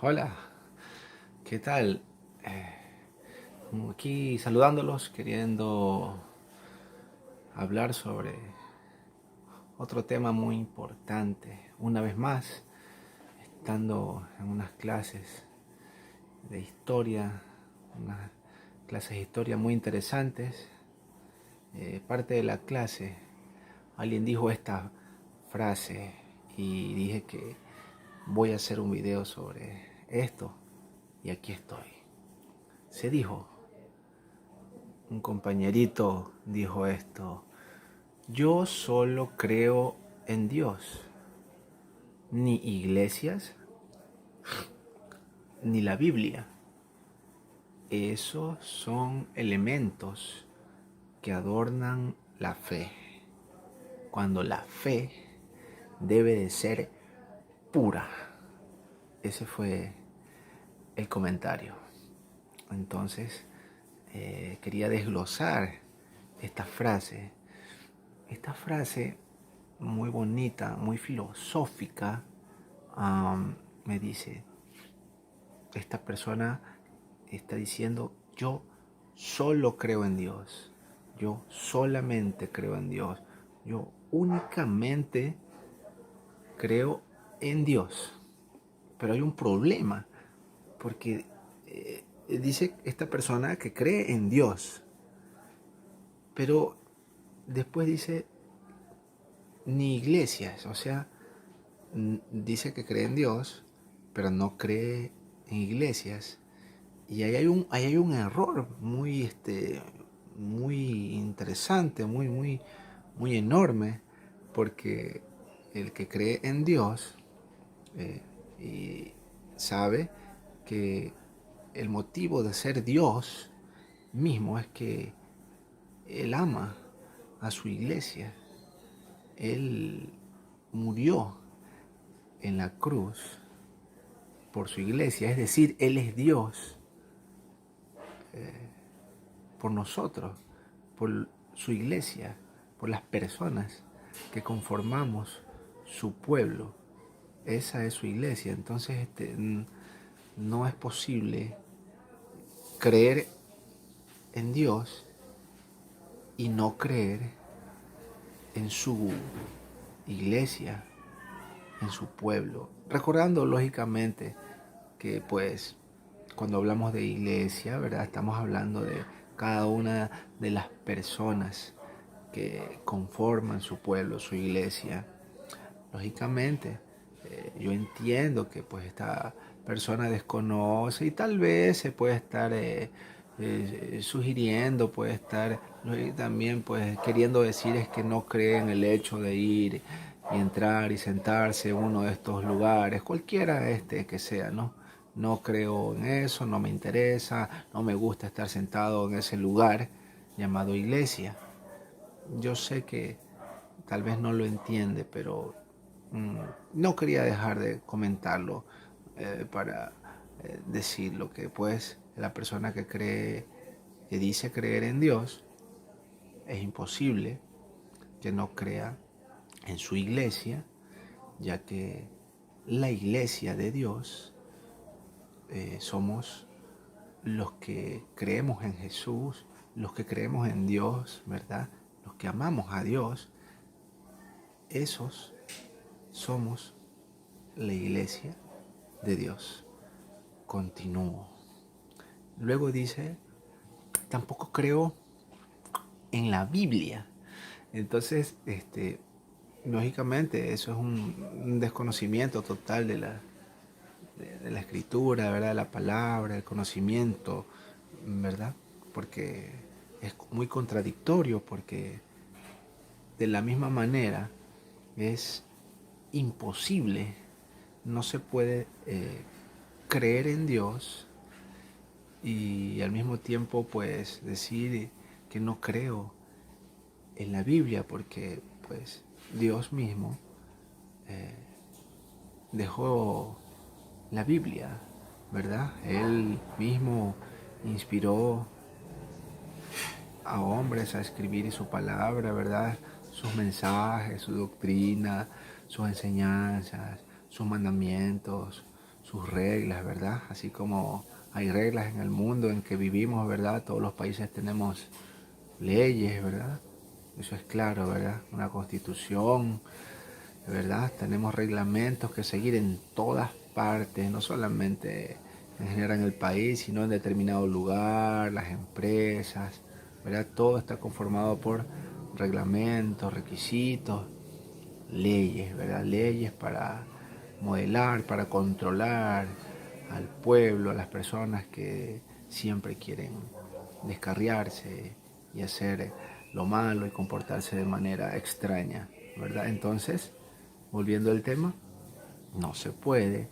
Hola, ¿qué tal? Eh, Aquí saludándolos, queriendo hablar sobre otro tema muy importante. Una vez más, estando en unas clases de historia, unas clases de historia muy interesantes, parte de la clase, alguien dijo esta frase y dije que voy a hacer un video sobre esto y aquí estoy. Se dijo, un compañerito dijo esto: yo solo creo en Dios, ni iglesias, ni la Biblia. Esos son elementos que adornan la fe, cuando la fe debe de ser pura. Ese fue el comentario. Entonces, quería desglosar esta frase. Esta frase muy bonita, muy filosófica, me dice, esta persona está diciendo: yo solo creo en Dios, yo solamente creo en Dios, yo únicamente creo en Dios. Pero hay un problema, porque dice esta persona que cree en Dios, pero después dice ni iglesias, o sea, dice que cree en Dios, pero no cree en iglesias. Y ahí hay un error muy, muy interesante, muy enorme, porque el que cree en Dios eh, y sabe que el motivo de ser Dios mismo es que Él ama a su iglesia. Él murió en la cruz por su iglesia, es decir, Él es Dios por nosotros, por su iglesia, por las personas que conformamos su pueblo. Esa es su iglesia. Entonces no es posible creer en Dios y no creer en su iglesia, en su pueblo. Recordando lógicamente que pues cuando hablamos de iglesia, ¿verdad? Estamos hablando de cada una de las personas que conforman su pueblo, su iglesia. Lógicamente, yo entiendo que pues esta persona desconoce y tal vez se puede estar sugiriendo, puede estar también pues queriendo decir es que no cree en el hecho de ir y entrar y sentarse en uno de estos lugares, cualquiera que sea, ¿no? No creo en eso, no me interesa, no me gusta estar sentado en ese lugar llamado iglesia. Yo sé que tal vez no lo entiende, pero mm, no quería dejar de comentarlo para decir lo que pues la persona que cree, que dice creer en Dios, es imposible que no crea en su iglesia, ya que la iglesia de Dios somos los que creemos en Jesús, los que creemos en Dios, ¿verdad? Los que amamos a Dios, esos somos la iglesia de Dios. Continúo. Luego dice, tampoco creo en la Biblia. Entonces, lógicamente, eso es un desconocimiento total de la escritura, ¿verdad? De la palabra, el conocimiento, ¿verdad? Porque es muy contradictorio, porque de la misma manera es imposible, no se puede creer en Dios y al mismo tiempo pues decir que no creo en la Biblia, porque pues Dios mismo eh, dejó la Biblia, ¿verdad? Él mismo inspiró a hombres a escribir su palabra, ¿verdad? Sus mensajes, su doctrina, sus enseñanzas, sus mandamientos, sus reglas, ¿verdad? Así como hay reglas en el mundo en que vivimos, ¿verdad? Todos los países tenemos leyes, ¿verdad? Eso es claro, ¿verdad? Una constitución, ¿verdad? Tenemos reglamentos que seguir en todas partes, no solamente en general en el país, sino en determinado lugar, las empresas, ¿verdad? Todo está conformado por reglamentos, requisitos, leyes, ¿verdad? Leyes para modelar, para controlar al pueblo, a las personas que siempre quieren descarriarse y hacer lo malo y comportarse de manera extraña, ¿verdad? Entonces, volviendo al tema, no se puede,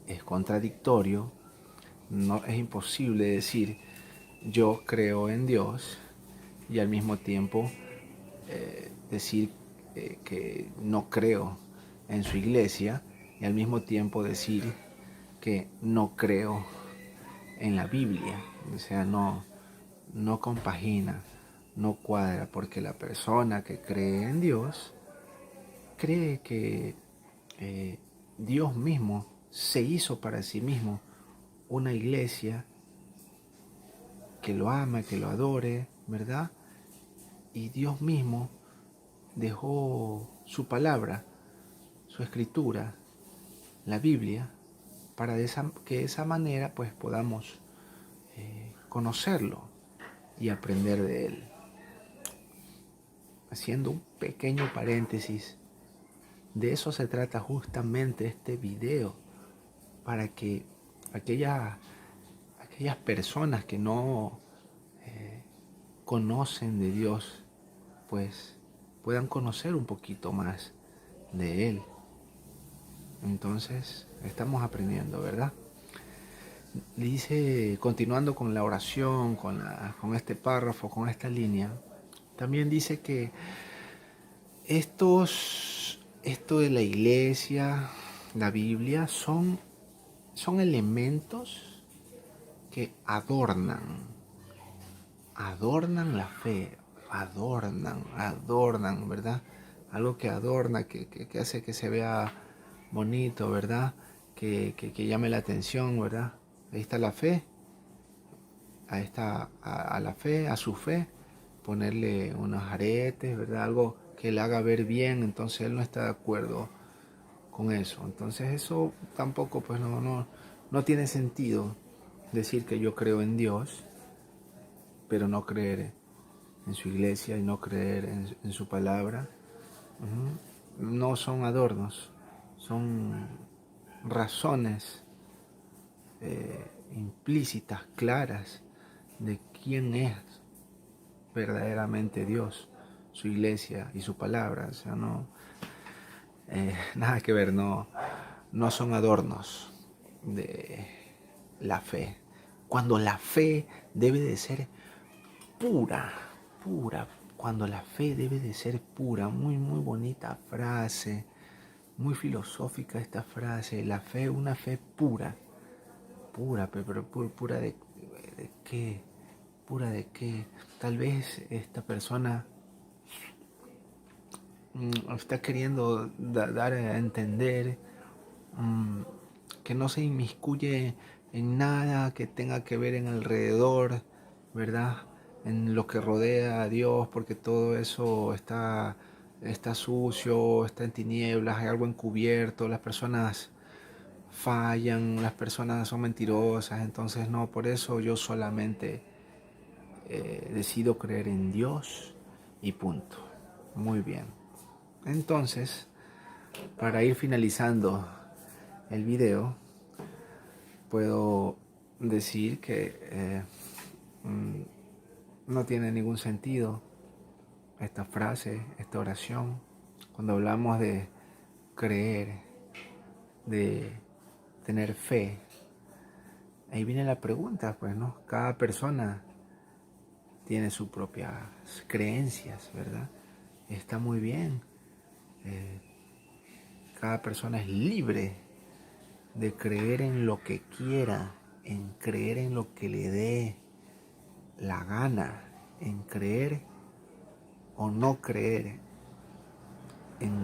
es contradictorio, no es imposible decir yo creo en Dios y al mismo tiempo decir que no creo en su iglesia y al mismo tiempo decir que no creo en la Biblia. O sea, no compagina, no cuadra, porque la persona que cree en Dios cree que eh, Dios mismo se hizo para sí mismo una iglesia que lo ama, que lo adore, ¿verdad? Y Dios mismo dejó su palabra, su escritura, la Biblia, para que de esa manera pues podamos conocerlo y aprender de él. Haciendo un pequeño paréntesis, de eso se trata justamente este video, para que aquellas personas que no conocen de Dios, pues puedan conocer un poquito más de Él. Entonces, estamos aprendiendo, ¿verdad? Dice, continuando con la oración, con este párrafo, con esta línea, también dice que esto de la iglesia, la Biblia, son elementos que adornan la fe, adornan, ¿verdad? Algo que adorna, que hace que se vea bonito, ¿verdad? Que llame la atención, ¿verdad? Ahí está la fe, a la fe, a su fe, ponerle unos aretes, ¿verdad? Algo que le haga ver bien, entonces él no está de acuerdo con eso. Entonces eso tampoco, pues no tiene sentido decir que yo creo en Dios, pero no creer en su iglesia y no creer en su palabra. No son adornos, son razones implícitas, claras, de quién es verdaderamente Dios, su iglesia y su palabra. O sea, nada que ver, no son adornos de la fe. Cuando la fe debe de ser pura, pura, cuando la fe debe de ser pura, muy bonita frase, muy filosófica esta frase, la fe, una fe pura, pero pura de qué, pura de qué. Tal vez esta persona está queriendo dar a entender que no se inmiscuye en nada que tenga que ver en alrededor, ¿verdad? En lo que rodea a Dios, porque todo eso está sucio, está en tinieblas, hay algo encubierto, las personas fallan, las personas son mentirosas, entonces no, por eso yo solamente decido creer en Dios y punto. Muy bien. Entonces, para ir finalizando el video, puedo decir que no tiene ningún sentido esta frase, esta oración, cuando hablamos de creer, de tener fe. Ahí viene la pregunta, pues, ¿no? Cada persona tiene sus propias creencias, ¿verdad? Está muy bien. Cada persona es libre de creer en lo que quiera, en creer en lo que le dé la gana, en creer o no creer en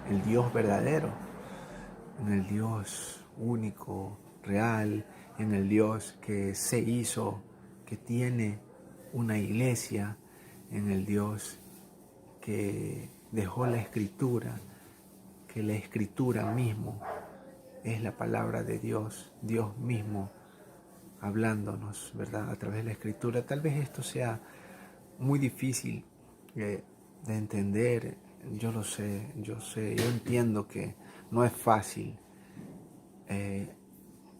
el Dios verdadero, en el Dios único, real, en el Dios que se hizo, que tiene una iglesia, en el Dios que dejó la escritura, que la escritura mismo es la palabra de Dios, Dios mismo hablándonos, ¿verdad? A través de la escritura. Tal vez esto sea muy difícil de entender, yo lo sé, yo entiendo que no es fácil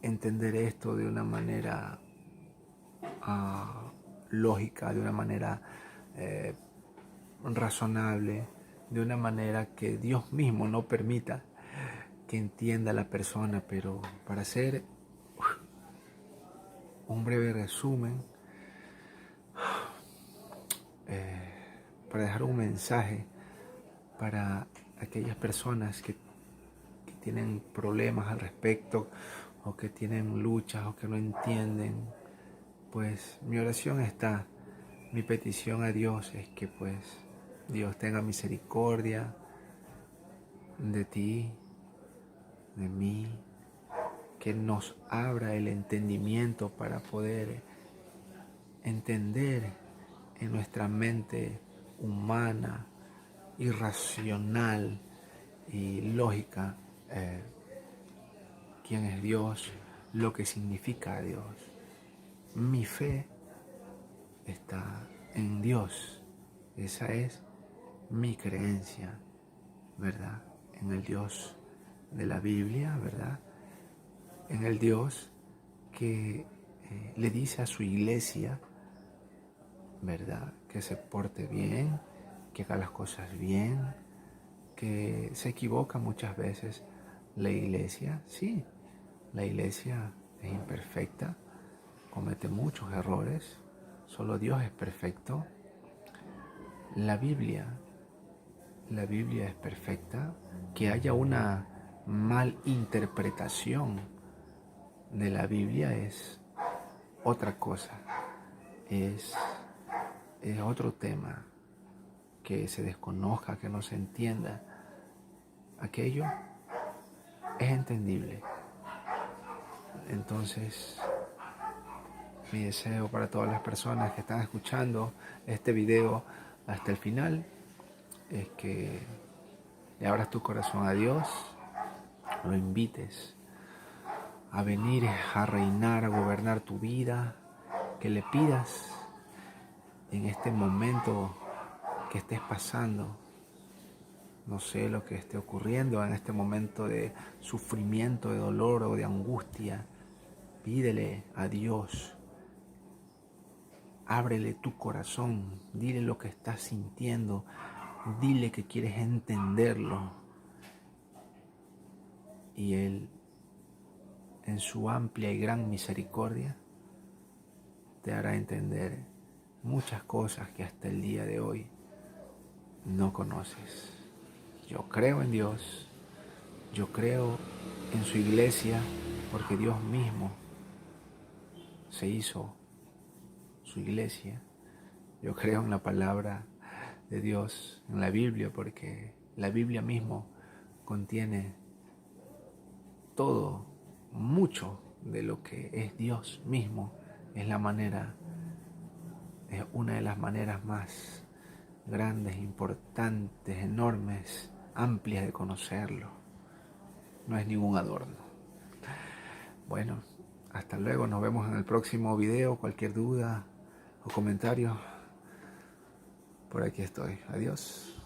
entender esto de una manera lógica, de una manera razonable, de una manera que Dios mismo no permita que entienda a la persona, pero para hacer un breve resumen, para dejar un mensaje para aquellas personas que tienen problemas al respecto, o que tienen luchas, o que no entienden, pues mi oración está, mi petición a Dios es que pues Dios tenga misericordia de ti, de mí, que nos abra el entendimiento para poder entender en nuestra mente humana, irracional y lógica quién es Dios, lo que significa Dios. Mi fe está en Dios, esa es mi creencia, ¿verdad? En el Dios de la Biblia, ¿verdad? En el Dios que le dice a su iglesia, ¿verdad? Que se porte bien, que haga las cosas bien, que se equivoca muchas veces la iglesia. Sí, la iglesia es imperfecta, comete muchos errores, solo Dios es perfecto. La Biblia es perfecta. Que haya una malinterpretación de la Biblia es otra cosa, es otro tema. Que se desconozca, que no se entienda, aquello es entendible. Entonces, mi deseo para todas las personas que están escuchando este video hasta el final es que le abras tu corazón a Dios, lo invites a venir a reinar, a gobernar tu vida, que le pidas en este momento que estés pasando, no sé lo que esté ocurriendo en este momento de sufrimiento, de dolor o de angustia, pídele a Dios, ábrele tu corazón, dile lo que estás sintiendo, dile que quieres entenderlo, y Él, en su amplia y gran misericordia, te hará entender muchas cosas que hasta el día de hoy no conoces. Yo creo en Dios, yo creo en su iglesia, porque Dios mismo se hizo su iglesia. Yo creo en la palabra de Dios, en la Biblia, porque la Biblia mismo contiene todo, mucho de lo que es Dios mismo. Es una de las maneras más grandes, importantes, enormes, amplias de conocerlo. No es ningún adorno. Bueno, hasta luego, nos vemos en el próximo video. Cualquier duda o comentario, por aquí estoy. Adiós.